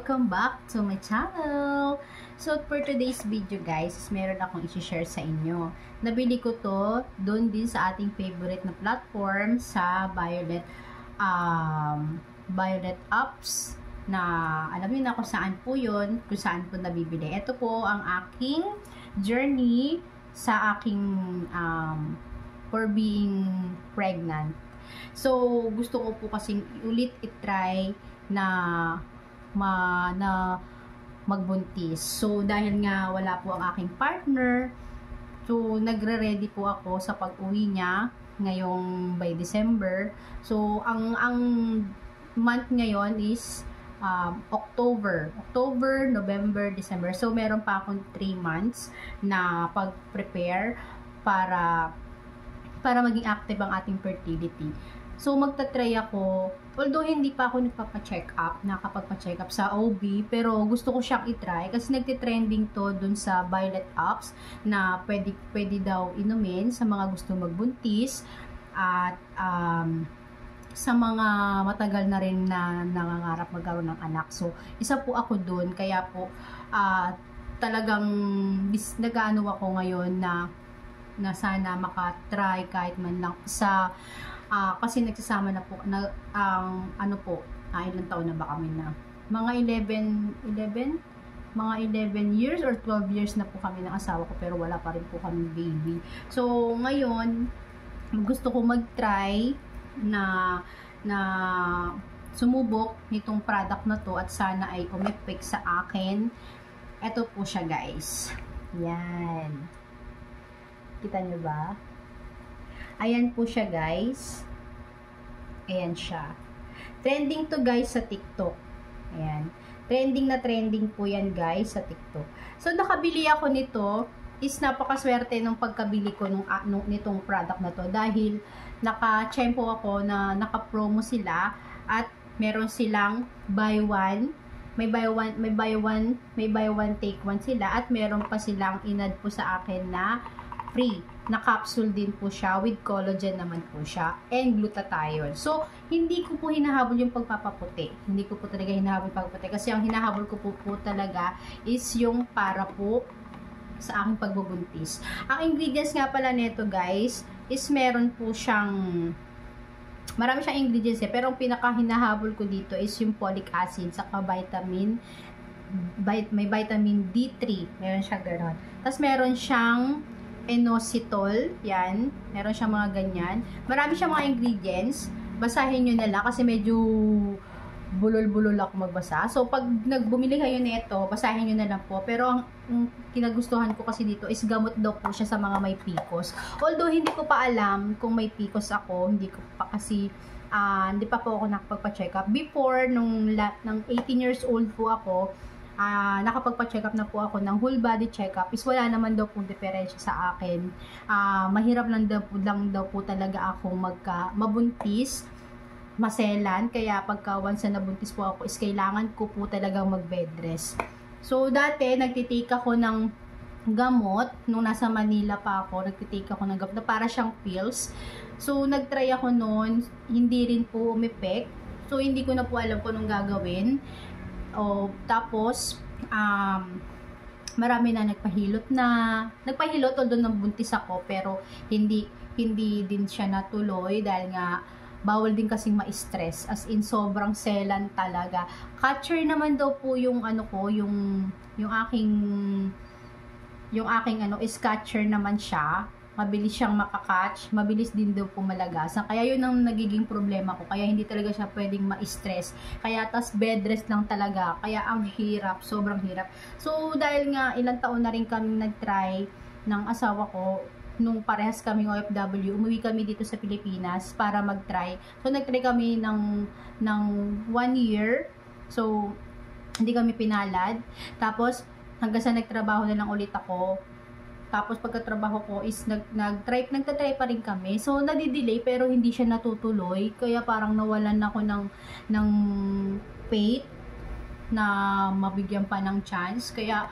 Welcome back to my channel! So, for today's video guys, meron akong i-share sa inyo. Nabili ko to doon din sa ating favorite na platform sa Violet Apps na alam niyo na kung saan po yun, kung saan po nabibili. Ito po ang aking journey sa aking for being pregnant. So, gusto ko po kasing ulit i-try na magbuntis. So, dahil nga wala po ang aking partner, so, nagre-ready po ako sa pag-uwi niya ngayong by December. So, ang month ngayon is October, November, December. So, meron pa akong 3 months na pag-prepare para maging active ang ating fertility. So, magta-try ako, although hindi pa ako nakapagpa-check up sa OB, pero gusto ko siyang i-try kasi nagtitrending to dun sa Violet Apps na pwede daw inumin sa mga gusto magbuntis at sa mga matagal na rin na nangangarap magkaroon ng anak. So, isa po ako dun, kaya po talagang nag-ano ako ngayon na sana makatry kahit man lang sa kasi nagsasama na po ilang taon na ba kami na mga 11 years or 12 years na po kami ng asawa ko, pero wala pa rin po kami baby. So ngayon gusto ko mag-try na sumubok nitong product na to at sana ay umepek sa akin. Ito po siya guys, yan. Kita nyo ba? Ayan po siya guys. Ayan siya. Trending to guys sa TikTok. Ayan. Trending po yan guys sa TikTok. So, nakabili ako nito. Is napakaswerte nung pagkabili ko nitong product na to. Dahil naka-tsempo ako na naka-promo sila. At meron silang buy one. May buy one take one sila. At meron pa silang inad po sa akin na free na capsule din po siya, with collagen naman po siya, and glutathione. So, hindi ko po hinahabol yung pagpapaputi. Hindi ko po talaga hinahabol yung pagpaputi. Kasi ang hinahabol ko po talaga is yung para po sa aking pagbubuntis. Ang ingredients nga pala nito guys, is meron po siyang, marami siyang ingredients pero ang pinaka hinahabol ko dito is yung folic acid, saka may vitamin D3. Meron siya gano'n. Tapos meron siyang inositol, yan. Meron siyang mga ganyan. Marami siyang mga ingredients. Basahin nyo na lang kasi medyo bulol-bulol ako magbasa. So, pag nagbumili kayo nito, basahin nyo na lang po. Pero ang kinagustuhan ko kasi dito is gamot daw po siya sa mga may PCOS. Although, hindi ko pa alam kung may PCOS ako. Hindi ko pa kasi, hindi pa po ako nakapagpa-check up. Before, nung 18 years old po ako, nakapagpa-check up na po ako ng whole body check up, is wala naman daw pong diferensya sa akin. Mahirap lang daw po talaga ako mabuntis, maselan, kaya pagka once na nabuntis po ako is kailangan ko po talagang mag-bed rest. So dati nagtitake ako ng gamot nung nasa Manila pa ako, nagtitake ako ng gamot na para siyang pills. So nagtry ako noon, hindi rin po umepek. So hindi ko na po alam kung anong gagawin. Tapos marami na nagpahilot although nabuntis ako, pero hindi din siya natuloy dahil nga bawal din kasing ma-stress, as in sobrang selan talaga. Catcher naman daw po yung yung aking is catcher naman siya. Mabilis siyang makakatch, mabilis din daw po malagasan. Kaya yun ang nagiging problema ko. Kaya hindi talaga siya pwedeng ma-stress. Kaya tas bed rest lang talaga. Kaya ang hirap, sobrang hirap. So dahil nga ilang taon na rin kami nag-try ng asawa ko, nung parehas kaming OFW, umuwi kami dito sa Pilipinas para mag-try. So nag-try kami ng 1 year. So hindi kami pinalad. Tapos hanggang sa nagtrabaho na lang ulit ako. Tapos pagkatrabaho ko is nagtatry pa rin kami. So nadidelay pero hindi siya natutuloy. Kaya parang nawalan ako ng faith na mabigyan pa ng chance. Kaya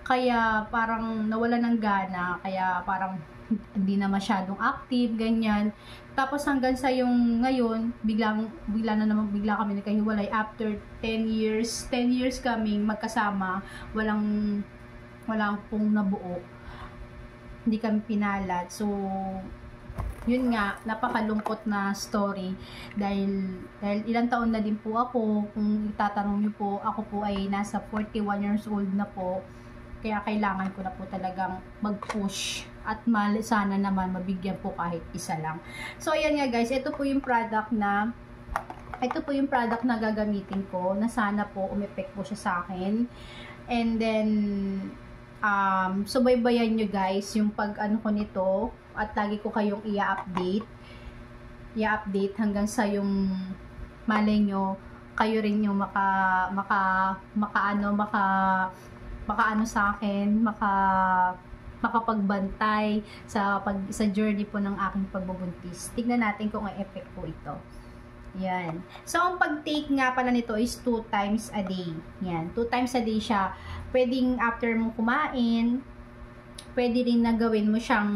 Kaya parang nawala ng gana, kaya parang hindi na masyadong active, ganyan. Tapos hanggang sa yung ngayon, bigla kami nagkahiwalay after 10 years. 10 years kaming magkasama, walang pong nabuo. Hindi kami pinalad. So, yun nga, napakalungkot na story dahil ilang taon na din po ako. Kung itatanong niyo po, ako po ay nasa 41 years old na po. Kaya kailangan ko na po talagang mag-push at sana naman mabigyan po kahit isa lang. So ayan nga guys, ito po yung product na gagamitin ko na sana po umepek po siya sa akin. And then subaybayan nyo guys yung pag-ano ko nito at lagi ko kayong i-update hanggang sa yung malay nyo kayo rin yung makaano sa akin, makapagbantay sa journey po ng aking pagbubuntis. Tignan natin kung ang effect po ito. Yan. So, ang pag-take nga pala nito is 2 times a day. Yan. 2 times a day siya. Pwedeng after mo kumain, pwede rin na gawin mo siyang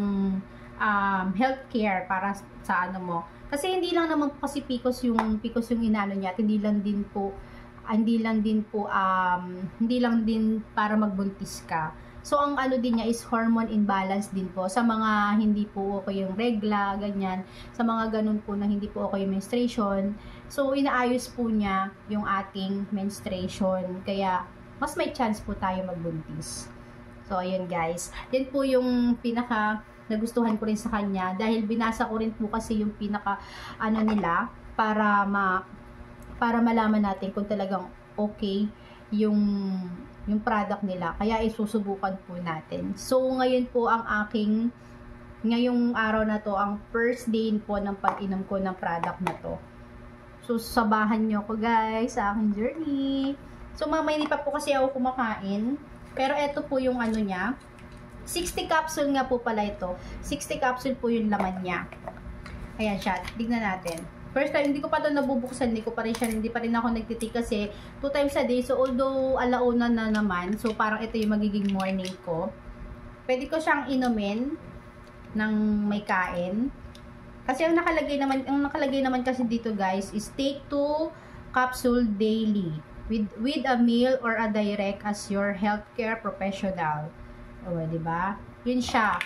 healthcare para sa ano mo. Kasi hindi lang naman kasi PCOS yung inano niya. Hindi lang din para magbuntis ka. So, ang ano din niya is hormone imbalance din po. Sa mga hindi po okay yung regla, ganyan. Sa mga ganun po na hindi po okay yung menstruation. So, inaayos po niya yung ating menstruation. Kaya, mas may chance po tayo magbuntis. So, ayun guys. Yan po yung pinaka nagustuhan ko rin sa kanya. Dahil binasa ko rin po kasi yung pinaka ano nila para malaman natin kung talagang okay yung product nila. Kaya isusubukan po natin. So, ngayon po ngayong araw na to, ang first day po ng pag-inom ko ng product na to. So, sabahan nyo ko guys sa aking journey. So, mamaya hindi pa po kasi ako kumakain. Pero eto po yung ano niya. 60 capsule nga po pala ito. 60 capsule po yung laman niya. Ayan siya. Tignan natin. First time, hindi ko pa ito nabubuksan, hindi pa rin ako nagtitik kasi 2 times a day. So, although alauna na naman, so parang ito yung magiging morning ko. Pwede ko siyang inumin ng may kain. Kasi ang nakalagay naman kasi dito guys is take 2 capsule daily with a meal or a direct as your healthcare professional. O, diba? Yun siya.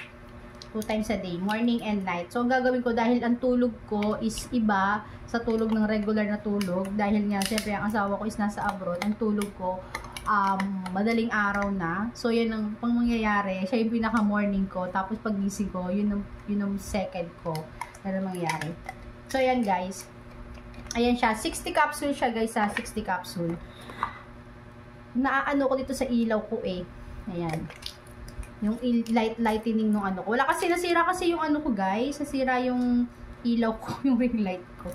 2 times a day, morning and night. So, ang gagawin ko dahil ang tulog ko is iba sa tulog ng regular na tulog. Dahil nga, siyempre, ang asawa ko is nasa abroad. Ang tulog ko, madaling araw na. So, yun ang mangyayari. Siya yung pinaka-morning ko. Tapos, pag-gising ko, yun ang second ko. Ano mangyayari. So, ayan guys. Ayan siya. 60 capsule siya guys ha. 60 capsule. Naaano ko dito sa ilaw ko eh. Ayan. Yung lightening nung ano ko. Wala kasi nasira kasi yung ano ko guys. Nasira yung ilaw ko, yung ring light ko.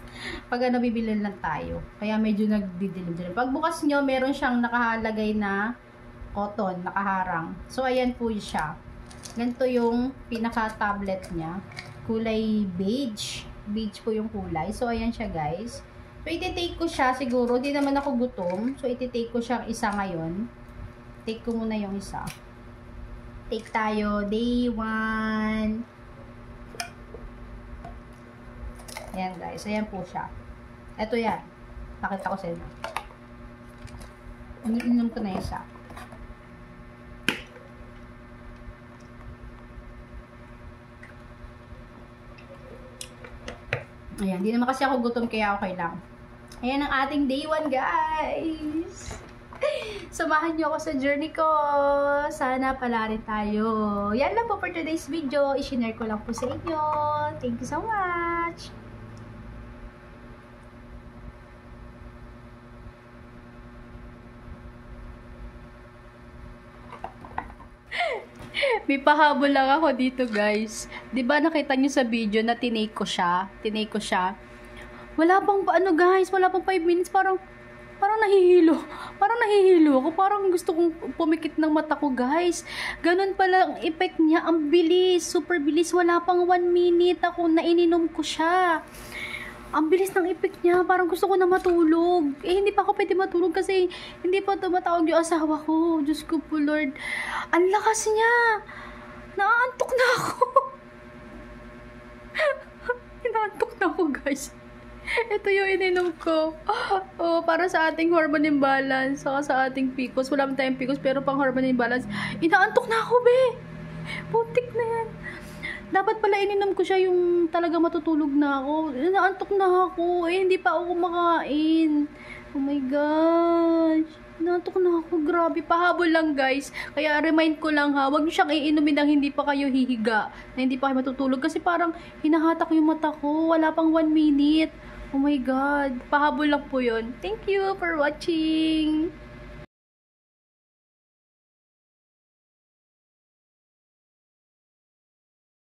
Pag bibili lang tayo. Kaya medyo nagdidilim. Pag bukas nyo, meron siyang nakalagay na cotton, nakaharang. So, ayan po siya. Ganito yung pinaka-tablet niya. Kulay beige. Beige po yung kulay. So, ayan siya guys. So, iti-take ko siya siguro. Hindi naman ako gutom. So, iti-take ko siyang isa ngayon. Take ko muna yung isa. Take tayo, day 1. Ayan guys, ayan po siya. Ito yan. Nakita ko sa inyo. Iniinom ko na isa. Ayan, di naman kasi ako gutom kaya okay lang. Ayan ang ating day 1 guys. Samahan niyo ako sa journey ko. Sana pala rin tayo. Yan lang po for today's video. I-share ko lang po sa inyo. Thank you so much. May pahabol lang ako dito guys. 'Di ba nakita niyo sa video na tinake ko siya? Wala pang ano guys, wala pang 5 minutes parang nahihilo. Ako. Parang gusto kong pumikit ng mata ko, guys. Ganun pala ang effect niya. Ang bilis. Super bilis. Wala pang 1 minute ako na ininom ko siya. Ang bilis ng effect niya. Parang gusto ko na matulog. Eh, hindi pa ako pwede matulog kasi hindi pa tumatawag yung asawa ko. Diyos ko po, Lord. Ang lakas niya. Naantok na ako. Naantok na ako, guys. Ito yung ininom ko. Oh, para sa ating hormone imbalance. Saka sa ating PCOS. Wala man tayong PCOS pero pang hormone imbalance. Inaantok na ako, be. Putik na yan. Dapat pala ininom ko siya yung talaga matutulog na ako. Naantok na ako. Eh, hindi pa ako kumakain. Oh my gosh. Naantok na ako. Grabe. Pahabol lang, guys. Kaya remind ko lang ha. Huwag niyo siyang iinumin ng hindi pa kayo hihiga. Na hindi pa kayo matutulog. Kasi parang hinahatak yung mata ko. Wala pang 1 minute. Oh my God. Pahabol lang po yun. Thank you for watching.